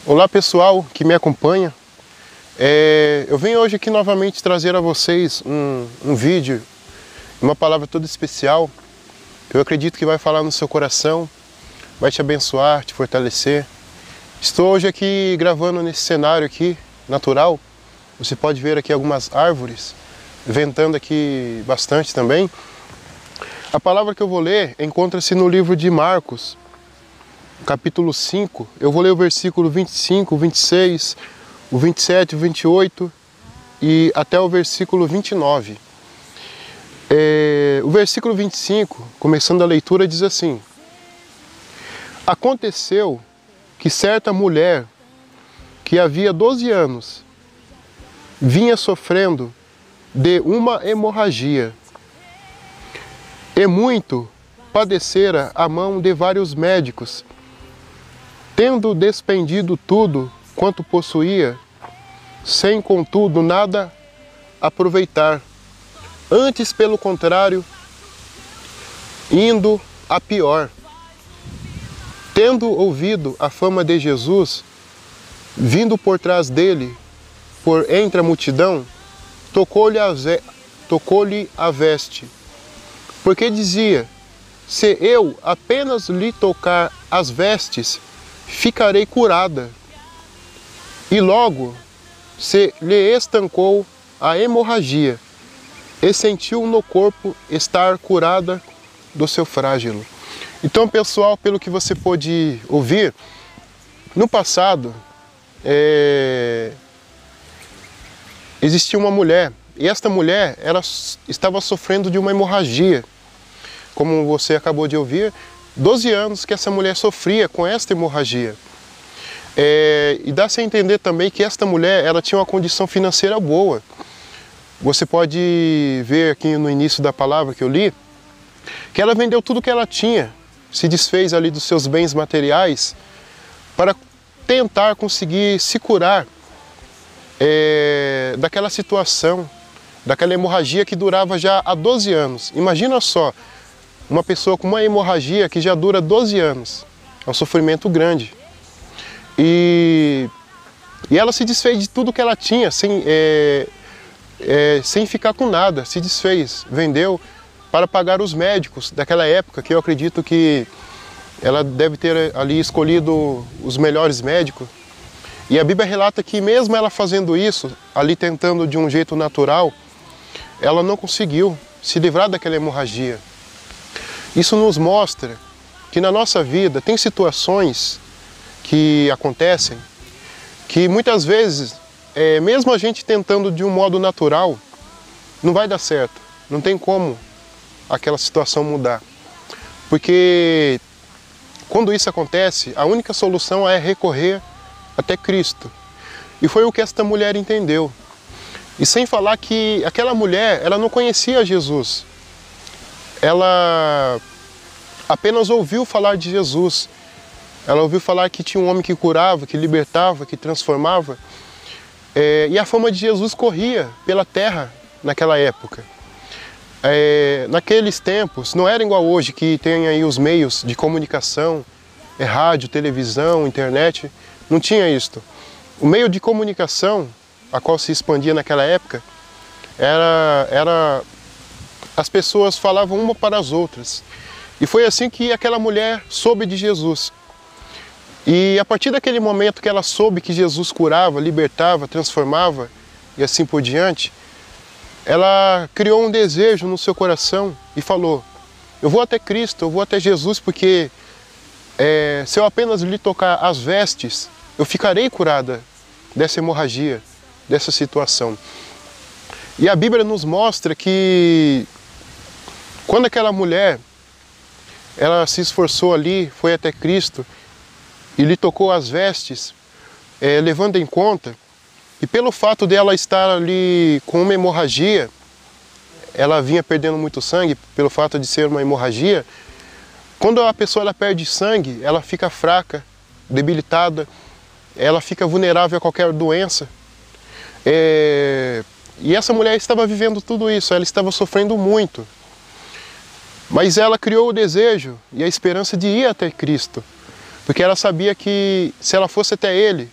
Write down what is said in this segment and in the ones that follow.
Olá pessoal que me acompanha, eu venho hoje aqui novamente trazer a vocês um vídeo, uma palavra toda especial, que eu acredito que vai falar no seu coração, vai te abençoar, te fortalecer. Estou hoje aqui gravando nesse cenário aqui, natural. Você pode ver aqui algumas árvores, ventando aqui bastante também. A palavra que eu vou ler encontra-se no livro de Marcos, capítulo 5, eu vou ler o versículo 25, 26, o 27, o 28 e até o versículo 29. O versículo 25, começando a leitura, diz assim: Aconteceu que certa mulher, que havia 12 anos, vinha sofrendo de uma hemorragia, e muito padecera a mão de vários médicos, tendo despendido tudo quanto possuía, sem contudo nada aproveitar, antes pelo contrário, indo a pior. Tendo ouvido a fama de Jesus, vindo por trás dele, por entre a multidão, tocou-lhe a veste, porque dizia: se eu apenas lhe tocar as vestes, ficarei curada. E logo se lhe estancou a hemorragia, e sentiu no corpo estar curada do seu frágilo. Então, pessoal, pelo que você pôde ouvir, no passado existia uma mulher, e esta mulher estava sofrendo de uma hemorragia. Como você acabou de ouvir, 12 anos que essa mulher sofria com esta hemorragia. E dá-se a entender também que esta mulher, ela tinha uma condição financeira boa. Você pode ver aqui no início da palavra que eu li, que ela vendeu tudo que ela tinha, se desfez ali dos seus bens materiais, para tentar conseguir se curar daquela situação, daquela hemorragia que durava já há 12 anos. Imagina só, uma pessoa com uma hemorragia que já dura 12 anos. É um sofrimento grande. E ela se desfez de tudo que ela tinha, sem ficar com nada. Se desfez, vendeu para pagar os médicos daquela época, que eu acredito que ela deve ter ali escolhido os melhores médicos. E a Bíblia relata que mesmo ela fazendo isso, ali tentando de um jeito natural, ela não conseguiu se livrar daquela hemorragia. Isso nos mostra que na nossa vida tem situações que acontecem que muitas vezes, mesmo a gente tentando de um modo natural, não vai dar certo. Não tem como aquela situação mudar. Porque quando isso acontece, a única solução é recorrer até Cristo. E foi o que esta mulher entendeu. E sem falar que aquela mulher, ela não conhecia Jesus. Ela apenas ouviu falar de Jesus. Ela ouviu falar que tinha um homem que curava, que libertava, que transformava. E a fama de Jesus corria pela terra naquela época. Naqueles tempos, não era igual hoje, que tem aí os meios de comunicação, rádio, televisão, internet. Não tinha isto. O meio de comunicação, a qual se expandia naquela época, era as pessoas falavam uma para as outras. E foi assim que aquela mulher soube de Jesus. E a partir daquele momento que ela soube que Jesus curava, libertava, transformava e assim por diante, ela criou um desejo no seu coração e falou: eu vou até Cristo, eu vou até Jesus, porque se eu apenas lhe tocar as vestes, eu ficarei curada dessa hemorragia, dessa situação. E a Bíblia nos mostra que quando aquela mulher, ela se esforçou ali, foi até Cristo e lhe tocou as vestes, levando em conta que pelo fato dela estar ali com uma hemorragia, ela vinha perdendo muito sangue, pelo fato de ser uma hemorragia. Quando a pessoa ela perde sangue, ela fica fraca, debilitada, ela fica vulnerável a qualquer doença. E essa mulher estava vivendo tudo isso, ela estava sofrendo muito. Mas ela criou o desejo e a esperança de ir até Cristo, Porque ela sabia que se ela fosse até ele,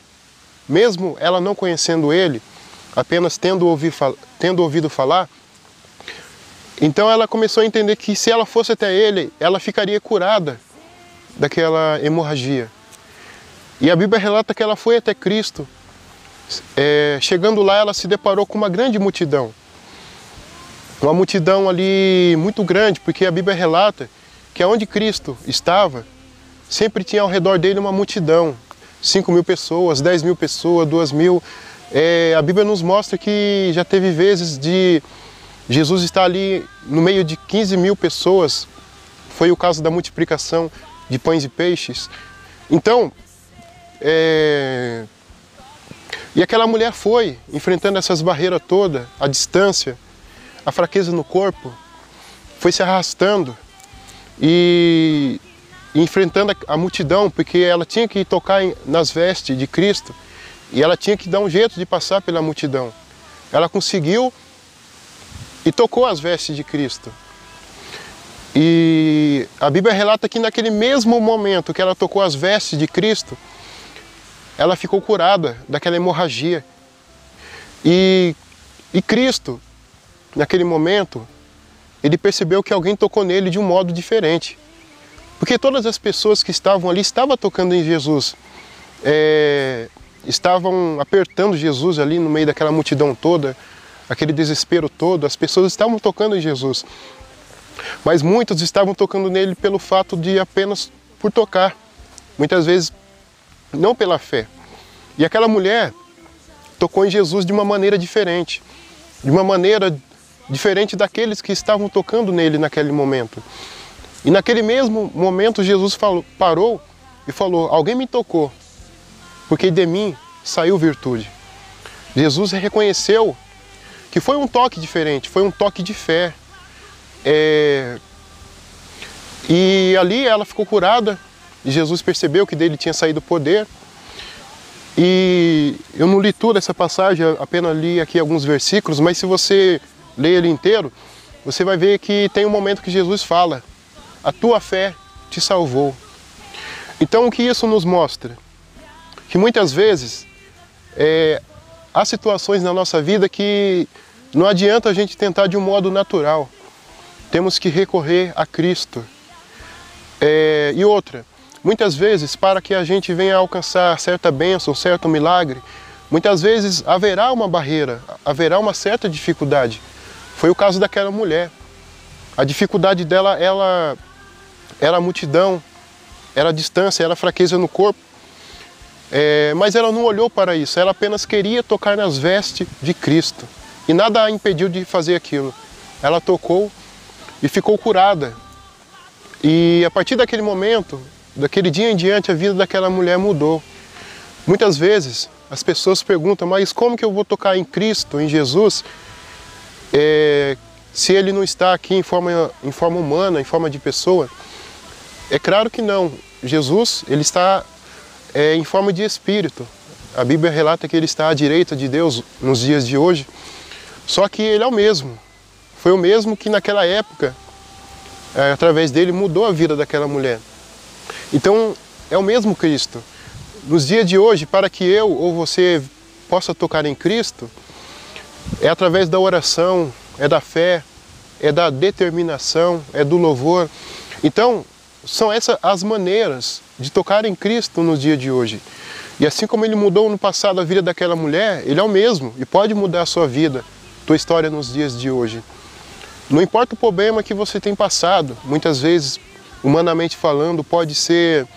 mesmo ela não conhecendo ele, apenas tendo ouvido falar, então ela começou a entender que se ela fosse até ele, ela ficaria curada daquela hemorragia. E a Bíblia relata que ela foi até Cristo. Chegando lá, ela se deparou com uma grande multidão. Uma multidão ali muito grande, porque a Bíblia relata que onde Cristo estava, sempre tinha ao redor dele uma multidão. 5.000 pessoas, 10.000 pessoas, 2.000. A Bíblia nos mostra que já teve vezes de Jesus estar ali no meio de 15.000 pessoas. Foi o caso da multiplicação de pães e peixes. Então, e aquela mulher foi enfrentando essas barreiras todas, a distância, a fraqueza no corpo, foi se arrastando e enfrentando a multidão, porque ela tinha que tocar nas vestes de Cristo e ela tinha que dar um jeito de passar pela multidão. Ela conseguiu e tocou as vestes de Cristo. E a Bíblia relata que naquele mesmo momento que ela tocou as vestes de Cristo, ela ficou curada daquela hemorragia. E Cristo, naquele momento, ele percebeu que alguém tocou nele de um modo diferente. Porque todas as pessoas que estavam ali estavam tocando em Jesus. Estavam apertando Jesus ali no meio daquela multidão toda, aquele desespero todo. As pessoas estavam tocando em Jesus. Mas muitos estavam tocando nele pelo fato de apenas por tocar. Muitas vezes não pela fé. E aquela mulher tocou em Jesus de uma maneira diferente. De uma maneira diferente daqueles que estavam tocando nele naquele momento. E naquele mesmo momento Jesus parou e falou: alguém me tocou, porque de mim saiu virtude. Jesus reconheceu que foi um toque diferente, foi um toque de fé. E ali ela ficou curada, e Jesus percebeu que dele tinha saído poder. E eu não li toda essa passagem, apenas li aqui alguns versículos, mas se você ler ele inteiro, você vai ver que tem um momento que Jesus fala: a tua fé te salvou. Então o que isso nos mostra? Que muitas vezes há situações na nossa vida que não adianta a gente tentar de um modo natural. Temos que recorrer a Cristo. E outra, muitas vezes para que a gente venha alcançar certa bênção, certo milagre, muitas vezes haverá uma barreira, haverá uma certa dificuldade. Foi o caso daquela mulher. A dificuldade dela, era a multidão, era a distância, era a fraqueza no corpo. Mas ela não olhou para isso, ela apenas queria tocar nas vestes de Cristo. E nada a impediu de fazer aquilo. Ela tocou e ficou curada. E a partir daquele momento, daquele dia em diante, a vida daquela mulher mudou. Muitas vezes as pessoas perguntam: mas como que eu vou tocar em Cristo, em Jesus, se ele não está aqui em forma humana, em forma de pessoa? É claro que não. Jesus, ele está em forma de Espírito. A Bíblia relata que ele está à direita de Deus nos dias de hoje. Só que ele é o mesmo. Foi o mesmo que naquela época, através dele, mudou a vida daquela mulher. Então, é o mesmo Cristo. Nos dias de hoje, para que eu ou você possa tocar em Cristo, é através da oração, é da fé, é da determinação, é do louvor. Então, são essas as maneiras de tocar em Cristo nos dias de hoje. E assim como ele mudou no passado a vida daquela mulher, ele é o mesmo e pode mudar a sua vida, tua história nos dias de hoje. Não importa o problema que você tem passado, muitas vezes, humanamente falando, pode ser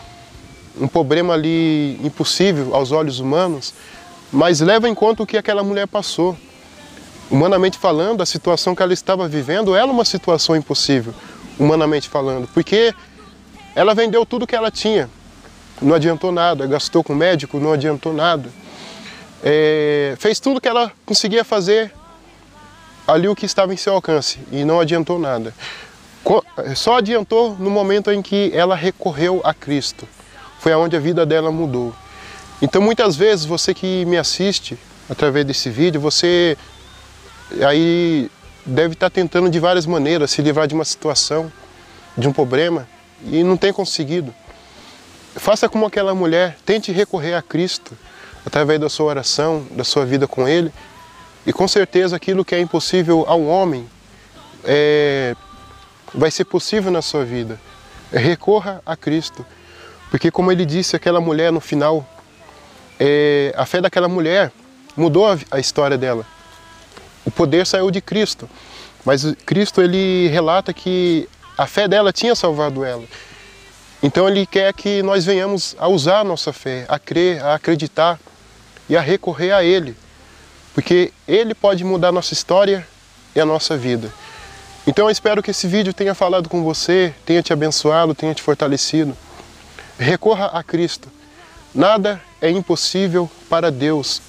um problema ali impossível aos olhos humanos, mas leva em conta o que aquela mulher passou. Humanamente falando, a situação que ela estava vivendo era uma situação impossível, humanamente falando, porque ela vendeu tudo que ela tinha, não adiantou nada, gastou com o médico, não adiantou nada. Fez tudo que ela conseguia fazer ali o que estava em seu alcance e não adiantou nada. Só adiantou no momento em que ela recorreu a Cristo. Foi aonde a vida dela mudou. Então muitas vezes você que me assiste através desse vídeo, você aí deve estar tentando de várias maneiras se livrar de uma situação, de um problema, e não tem conseguido. Faça como aquela mulher, tente recorrer a Cristo através da sua oração, da sua vida com Ele, e com certeza aquilo que é impossível ao homem vai ser possível na sua vida. Recorra a Cristo, porque como ele disse, aquela mulher no final, a fé daquela mulher mudou a história dela. O poder saiu de Cristo, mas Cristo ele relata que a fé dela tinha salvado ela. Então ele quer que nós venhamos a usar a nossa fé, a crer, a acreditar e a recorrer a Ele, porque Ele pode mudar a nossa história e a nossa vida. Então eu espero que esse vídeo tenha falado com você, tenha te abençoado, tenha te fortalecido. Recorra a Cristo. Nada é impossível para Deus.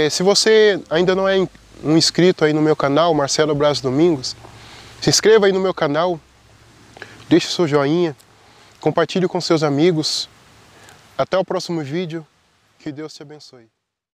Se você ainda não é um inscrito aí no meu canal, Marcelo Braz Domingos, se inscreva aí no meu canal, deixe o seu joinha, compartilhe com seus amigos. Até o próximo vídeo. Que Deus te abençoe.